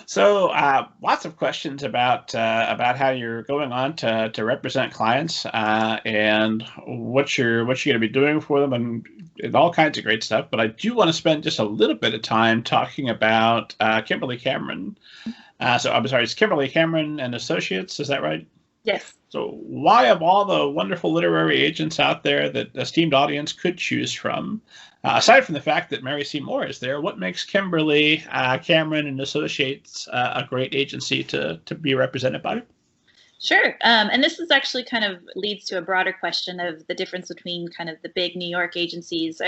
So, lots of questions about how you're going on to represent clients and what you're going to be doing for them, and all kinds of great stuff. But I do want to spend just a little bit of time talking about Kimberly Cameron. So, I'm sorry, it's Kimberly Cameron and Associates. Is that right? Yes. So, why, of all the wonderful literary agents out there that the esteemed audience could choose from, aside from the fact that Mary C. Moore is there, what makes Kimberly Cameron and Associates a great agency to be represented by? Sure. And this is actually kind of leads to a broader question of the difference between kind of the big New York agencies,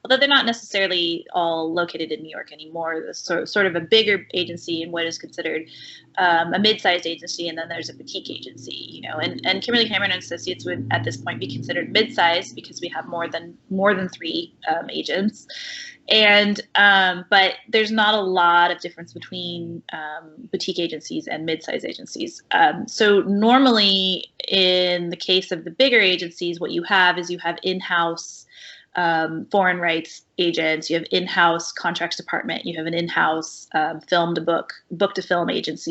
although they're not necessarily all located in New York anymore. The sort of a bigger agency and what is considered a mid-sized agency, and then there's a boutique agency, and Kimberly Cameron and Associates would at this point be considered mid-sized because we have more than three agents. And but there's not a lot of difference between boutique agencies and mid-sized agencies. So normally, in the case of the bigger agencies, what you have is you have in-house foreign rights agents, you have in-house contracts department, you have an in-house film to book to film agents,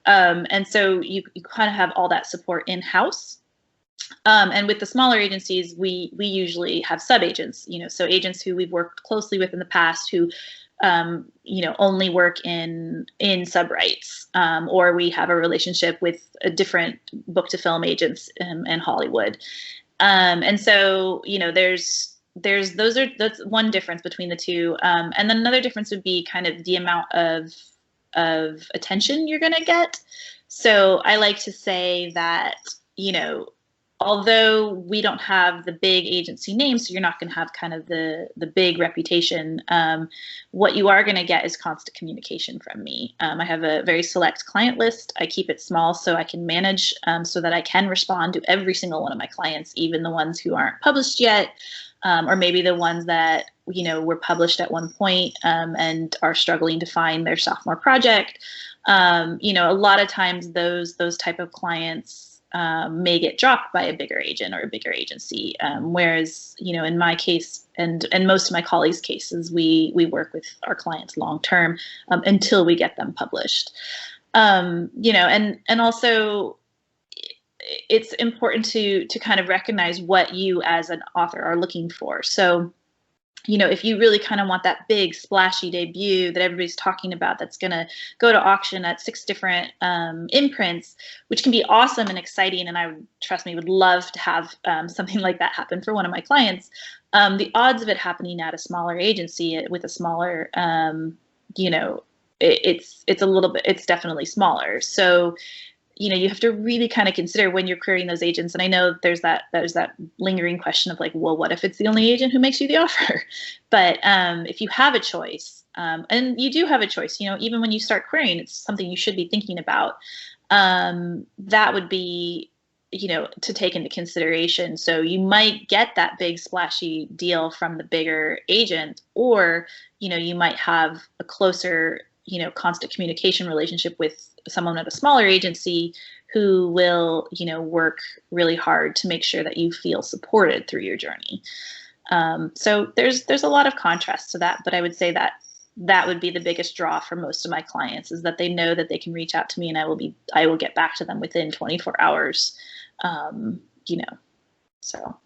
and so you kind of have all that support in-house. And with the smaller agencies, we usually have sub-agents, so agents who we've worked closely with in the past who, only work in sub-rights, or we have a relationship with a different book-to-film agents in Hollywood. And so, that's one difference between the two. And then another difference would be kind of the amount of attention you're going to get. So I like to say that, although we don't have the big agency names, so you're not going to have kind of the big reputation, what you are going to get is constant communication from me. I have a very select client list. I keep it small so I can manage, so that I can respond to every single one of my clients, even the ones who aren't published yet, or maybe the ones that were published at one point and are struggling to find their sophomore project. A lot of times those type of clients may get dropped by a bigger agent or a bigger agency. Whereas, in my case and most of my colleagues' cases, we work with our clients long term until we get them published. And also it's important to kind of recognize what you as an author are looking for. So, if you really kind of want that big splashy debut that everybody's talking about, that's going to go to auction at 6 different imprints, which can be awesome and exciting, and I, trust me, would love to have something like that happen for one of my clients. The odds of it happening at a smaller agency with a smaller, it's definitely smaller. So, you have to really kind of consider when you're querying those agents. And I know there's that lingering question of like, well, what if it's the only agent who makes you the offer? But if you have a choice, and you do have a choice, even when you start querying, it's something you should be thinking about. That would be, to take into consideration. So you might get that big splashy deal from the bigger agent, or, you might have a closer, constant communication relationship with someone at a smaller agency who will, work really hard to make sure that you feel supported through your journey. So there's a lot of contrast to that, but I would say that would be the biggest draw for most of my clients, is that they know that they can reach out to me and I will get back to them within 24 hours. So.